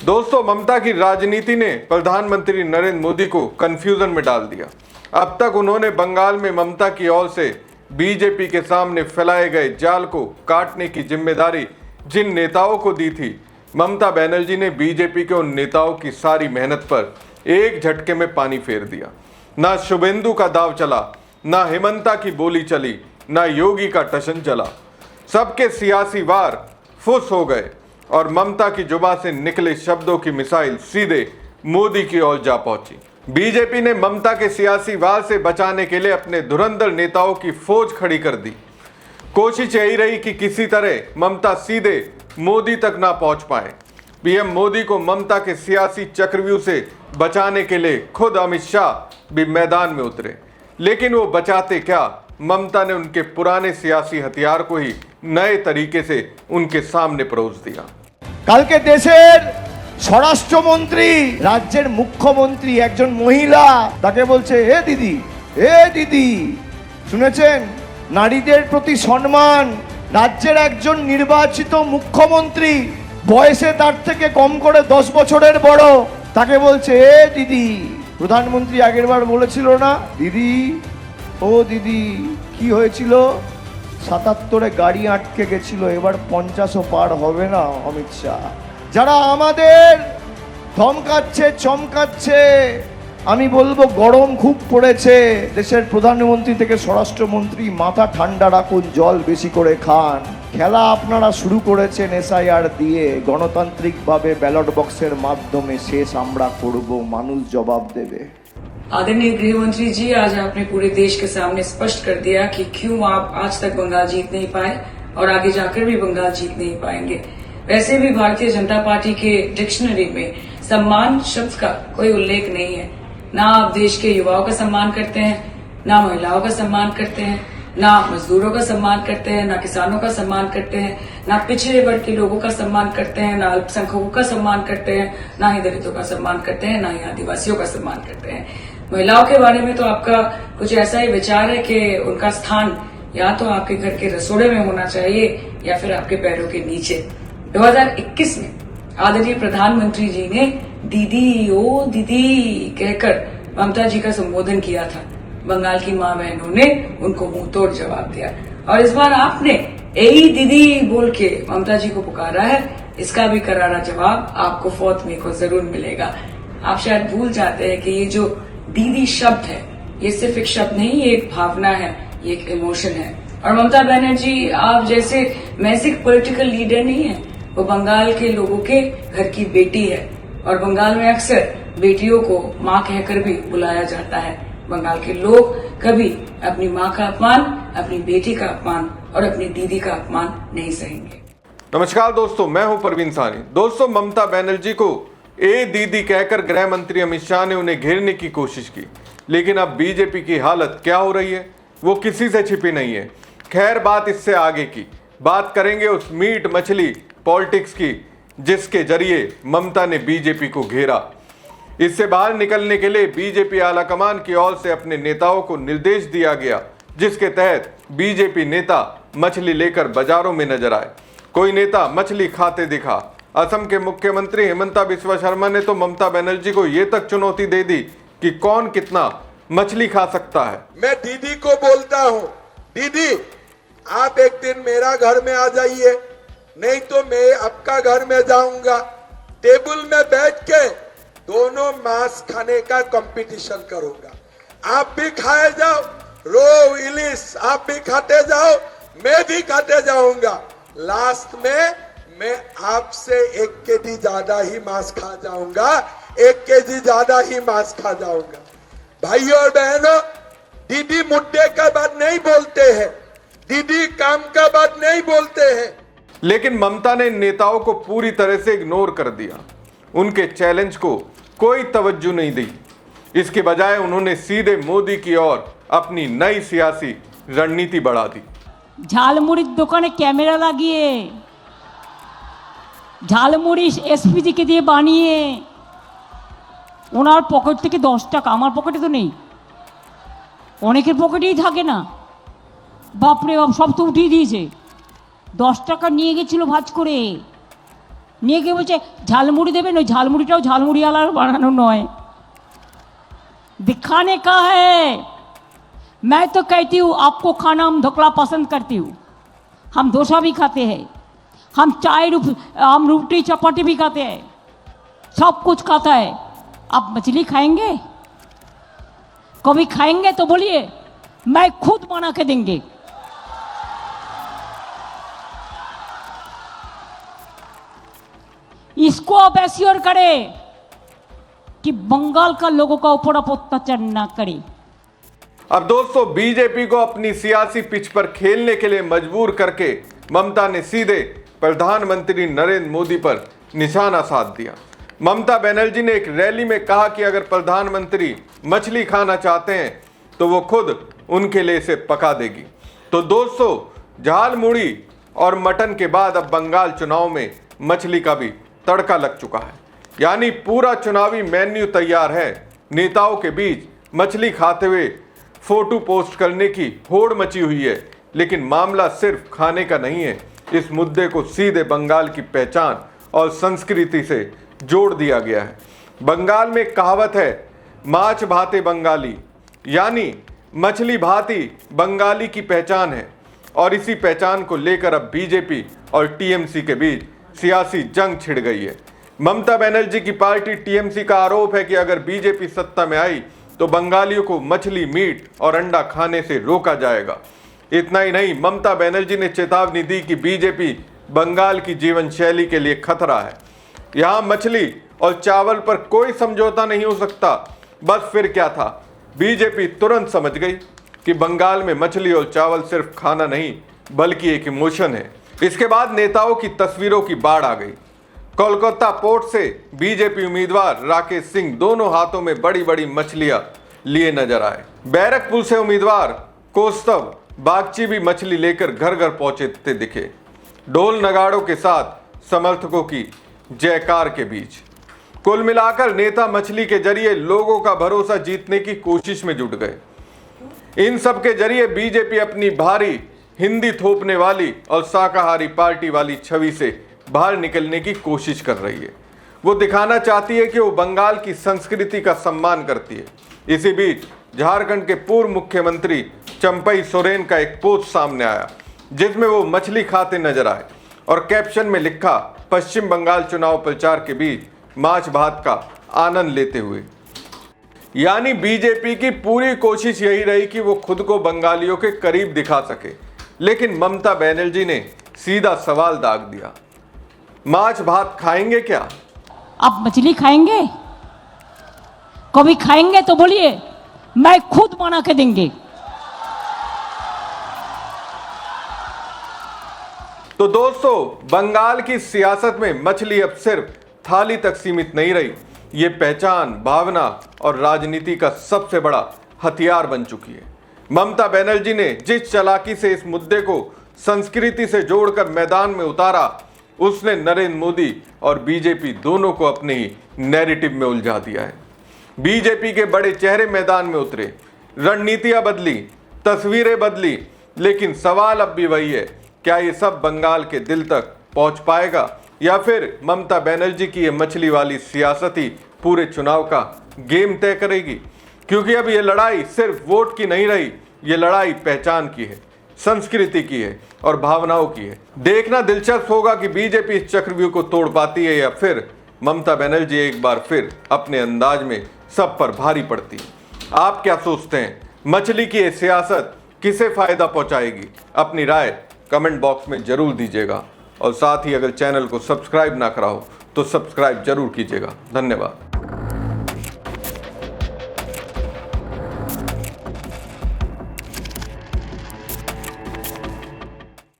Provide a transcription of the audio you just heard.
दोस्तों, ममता की राजनीति ने प्रधानमंत्री नरेंद्र मोदी को कंफ्यूजन में डाल दिया। अब तक उन्होंने बंगाल में ममता की ओर से बीजेपी के सामने फैलाए गए जाल को काटने की जिम्मेदारी जिन नेताओं को दी थी, ममता बनर्जी ने बीजेपी के उन नेताओं की सारी मेहनत पर एक झटके में पानी फेर दिया। ना शुभेंदु का दाव चला, ना हेमंता की बोली चली, ना योगी का टशन चला। सबके सियासी वार फुस हो गए और ममता की जुबान से निकले शब्दों की मिसाइल सीधे मोदी की ओर जा पहुंची। बीजेपी ने ममता के सियासी वार से बचाने के लिए अपने धुरंधर नेताओं की फौज खड़ी कर दी। कोशिश यही रही कि किसी तरह ममता सीधे मोदी तक ना पहुंच पाए। पीएम मोदी को ममता के सियासी चक्रव्यूह से बचाने के लिए खुद अमित शाह भी मैदान में उतरे, लेकिन वो बचाते क्या, ममता ने उनके पुराने सियासी हथियार को ही नए तरीके से उनके सामने परोस दिया। कल के देशेर স্বরাষ্ট্রমন্ত্রী রাজ্যের মুখ্যমন্ত্রী একজন মহিলা তাকে বলছে, এ দিদি শুনেছেন, নারীদের প্রতি সম্মান। রাজ্যের একজন নির্বাচিত মুখ্যমন্ত্রী, বয়সে তার থেকে কম করে 10 বছরের বড়, তাকে বলছে এ দিদি। প্রধানমন্ত্রী আগেরবার বলেছিল না, দিদি ও দিদি, কি হয়েছিল? 77-এ গাড়ি আটকে গেছিল, এবার 50ও পার হবে না অমিত শাহ। যারা আমাদের ধমকাচ্ছে চমকাচ্ছে, আমি বলবো গরম খুব পড়েছে। দেশের প্রধানমন্ত্রী থেকে স্বরাষ্ট্রমন্ত্রী মাথা ঠান্ডা রাখুন, জল বেশি করে খান। খেলা আপনারা শুরু করেছেন এসআইআর দিয়ে, গণতান্ত্রিকভাবে ব্যালট বক্সের মাধ্যমে শেষ আমরা করব, মানুষ জবাব দেবে। आदरणीय गृह मंत्री जी, आज आपने पूरे देश के सामने स्पष्ट कर दिया कि क्यों आप आज तक बंगाल जीत नहीं पाए और आगे जाकर भी बंगाल जीत नहीं पाएंगे। वैसे भी भारतीय जनता पार्टी के डिक्शनरी में सम्मान शब्द का कोई उल्लेख नहीं है। ना आप देश के युवाओं का सम्मान करते हैं, ना महिलाओं का सम्मान करते हैं, ना मजदूरों का सम्मान करते हैं, ना किसानों का सम्मान करते हैं, ना पिछड़े वर्ग के लोगों का सम्मान करते हैं, ना अल्पसंख्यकों का सम्मान करते हैं, ना ही दलितों का सम्मान करते हैं, ना ही आदिवासियों का सम्मान करते हैं। महिलाओं के बारे में तो आपका कुछ ऐसा ही विचार है कि उनका स्थान या तो आपके घर के रसोड़े में होना चाहिए या फिर आपके पैरों के नीचे। 2021 में आदरणीय प्रधानमंत्री जी ने दीदी ओ दीदी कहकर ममता जी का संबोधन किया था। बंगाल की मां बहनों ने उनको मुंह तोड़ जवाब दिया और इस बार आपने ए दीदी बोल के ममता जी को पुकारा है। इसका भी करारा जवाब आपको फौत में को जरूर मिलेगा। आप शायद भूल जाते हैं कि ये जो दीदी शब्द है, ये सिर्फ एक शब्द नहीं, ये एक भावना है, ये एक इमोशन है। और ममता बनर्जी आप जैसे मैसिक पॉलिटिकल लीडर नहीं है, वो बंगाल के लोगों के घर की बेटी है और बंगाल में अक्सर बेटियों को माँ कहकर भी बुलाया जाता है। बंगाल के लोग कभी अपनी माँ का अपमान, अपनी बेटी का अपमान और अपनी दीदी का अपमान नहीं सहेंगे। नमस्कार दोस्तों, मैं हूं परवीन सानी। दोस्तों, ममता बनर्जी को ए दीदी कहकर गृह मंत्री अमित शाह ने उन्हें घेरने की कोशिश की, लेकिन अब बीजेपी की हालत क्या हो रही है वो किसी से छिपी नहीं है। खैर, बात इससे आगे की बात करेंगे उस मीट मछली पॉलिटिक्स की जिसके जरिए ममता ने बीजेपी को घेरा। इससे बाहर निकलने के लिए बीजेपी आलाकमान की ओर से अपने नेताओं को निर्देश दिया गया, जिसके तहत बीजेपी नेता मछली लेकर बाजारों में नजर आए। कोई नेता मछली खाते दिखा। असम के मुख्यमंत्री हेमंता बिस्वा शर्मा ने तो ममता बनर्जी को ये तक चुनौती दे दी कि कौन कितना मछली खा सकता है। मैं दीदी को बोलता हूँ, दीदी आप एक दिन मेरा घर में आ जाइए, नहीं तो मैं आपका घर में जाऊंगा। टेबल में बैठ के दोनों मांस खाने का कंपटीशन करूंगा। आप भी खाए जाओ, रोहू इलिश आप भी खाते जाओ, मैं भी खाते जाऊंगा। लास्ट में मैं आपसे 1 केजी ज्यादा ही मांस खा जाऊंगा, 1 केजी ज्यादा ही मांस खा जाऊंगा। भाइयों और बहनों, दीदी मुद्दे का बात नहीं बोलते हैं, दीदी काम का बात नहीं बोलते हैं। लेकिन ममता ने नेताओं को पूरी तरह से इग्नोर कर दिया। उनके चैलेंज को कोई तवज्जो नहीं दी। इसके बजाय उन्होंने सीधे मोदी की ओर अपनी नई सियासी रणनीति बढ़ा दी। ঝালমুড়ির দোকানে ক্যামেরা লাগিয়ে ঝালমুড়ি এসপিজিকে দিয়ে বানিয়ে ওনার পকেট থেকে 10 টাকা, আমার পকেটে তো নেই, অনেকের পকেটেই থাকে না, বাপরে বাপ সব তো উঠিয়ে দিয়েছে। 10 টাকা নিয়ে গেছিল ভাঁজ করে, নিয়ে গিয়ে বলছে ঝালমুড়ি দেবেন, ওই ঝালমুড়িটাও ঝালমুড়িওয়ালার বানানো নয়, दिखाने का है। मैं तो कहती हूँ आपको खाना हम ढोकला पसंद करती हूँ, हम डोसा भी खाते हैं, हम हम रोटी चपाती भी खाते हैं, सब कुछ खाता है। आप मछली खाएंगे? कभी खाएंगे तो बोलिए, मैं खुद बना के देंगे। इसको आप एश्योर करें कि बंगाल का लोगों का ऊपर आप अत्याचार ना करें। अब दोस्तों, बीजेपी को अपनी सियासी पिच पर खेलने के लिए मजबूर करके ममता ने सीधे प्रधानमंत्री नरेंद्र मोदी पर निशाना साध दिया। ममता बनर्जी ने एक रैली में कहा कि अगर प्रधानमंत्री मछली खाना चाहते हैं तो वो खुद उनके लिए इसे पका देगी। तो दोस्तों, झालमुड़ी और मटन के बाद अब बंगाल चुनाव में मछली का भी तड़का लग चुका है, यानी पूरा चुनावी मेन्यू तैयार है। नेताओं के बीच मछली खाते हुए फोटो पोस्ट करने की होड़ मची हुई है, लेकिन मामला सिर्फ खाने का नहीं है। इस मुद्दे को सीधे बंगाल की पहचान और संस्कृति से जोड़ दिया गया है। बंगाल में कहावत है, माछ भाते बंगाली, यानी मछली भाती बंगाली की पहचान है। और इसी पहचान को लेकर अब बीजेपी और टीएमसी के बीच सियासी जंग छिड़ गई है। ममता बनर्जी की पार्टी टीएमसी का आरोप है कि अगर बीजेपी सत्ता में आई तो बंगालियों को मछली, मीट और अंडा खाने से रोका जाएगा। इतना ही नहीं, ममता बनर्जी ने चेतावनी दी कि बीजेपी बंगाल की जीवन शैली के लिए खतरा है। यहाँ मछली और चावल पर कोई समझौता नहीं हो सकता। बस फिर क्या था, बीजेपी तुरंत समझ गई कि बंगाल में मछली और चावल सिर्फ खाना नहीं बल्कि एक इमोशन है। इसके बाद नेताओं की तस्वीरों की बाढ़ आ गई। कोलकाता पोर्ट से बीजेपी उम्मीदवार राकेश सिंह दोनों हाथों में बड़ी बड़ी मछलियां लिए नजर आए। बैरकपुर से उम्मीदवार कौस्तव बागची भी मछली लेकर घर घर पहुंचते दिखे, ढोल नगाड़ों के साथ समर्थकों की जयकार के बीच। कुल मिलाकर नेता मछली के जरिए लोगों का भरोसा जीतने की कोशिश में जुट गए। इन सब के जरिए बीजेपी अपनी भारी हिंदी थोपने वाली और शाकाहारी पार्टी वाली छवि से बाहर निकलने की कोशिश कर रही है। वो दिखाना चाहती है कि वो बंगाल की संस्कृति का सम्मान करती है। इसी बीच झारखंड के पूर्व मुख्यमंत्री चंपई सोरेन का एक पोस्ट सामने आया जिसमें वो मछली खाते नजर आए और कैप्शन में लिखा, पश्चिम बंगाल चुनाव प्रचार के बीच माछ भात का आनंद लेते हुए। यानी बीजेपी की पूरी कोशिश यही रही कि वो खुद को बंगालियों के करीब दिखा सके, लेकिन ममता बनर्जी ने सीधा सवाल दाग दिया, माछ भात खाएंगे क्या? आप मछली खाएंगे? कभी खाएंगे तो बोलिए, मैं खुद बना के देंगे। तो दोस्तों, बंगाल की सियासत में मछली अब सिर्फ थाली तक सीमित नहीं रही, ये पहचान, भावना और राजनीति का सबसे बड़ा हथियार बन चुकी है। ममता बनर्जी ने जिस चालाकी से इस मुद्दे को संस्कृति से जोड़कर मैदान में उतारा, उसने नरेंद्र मोदी और बीजेपी दोनों को अपने ही नैरेटिव में उलझा दिया है। बीजेपी के बड़े चेहरे मैदान में उतरे, रणनीतियां बदली, तस्वीरें बदली, लेकिन सवाल अब भी वही है, क्या ये सब बंगाल के दिल तक पहुंच पाएगा या फिर ममता बनर्जी की ये मछली वाली सियासत ही पूरे चुनाव का गेम तय करेगी? क्योंकि अब ये लड़ाई सिर्फ वोट की नहीं रही, ये लड़ाई पहचान की है, संस्कृति की है और भावनाओं की है। देखना दिलचस्प होगा कि बीजेपी इस चक्रव्यूह को तोड़ पाती है या फिर ममता बनर्जी एक बार फिर अपने अंदाज में सब पर भारी पड़ती है। आप क्या सोचते हैं, मछली की ये सियासत किसे फायदा पहुंचाएगी? अपनी राय कमेंट बॉक्स में जरूर दीजिएगा और साथ ही अगर चैनल को सब्सक्राइब ना करा हो तो सब्सक्राइब जरूर कीजिएगा। धन्यवाद।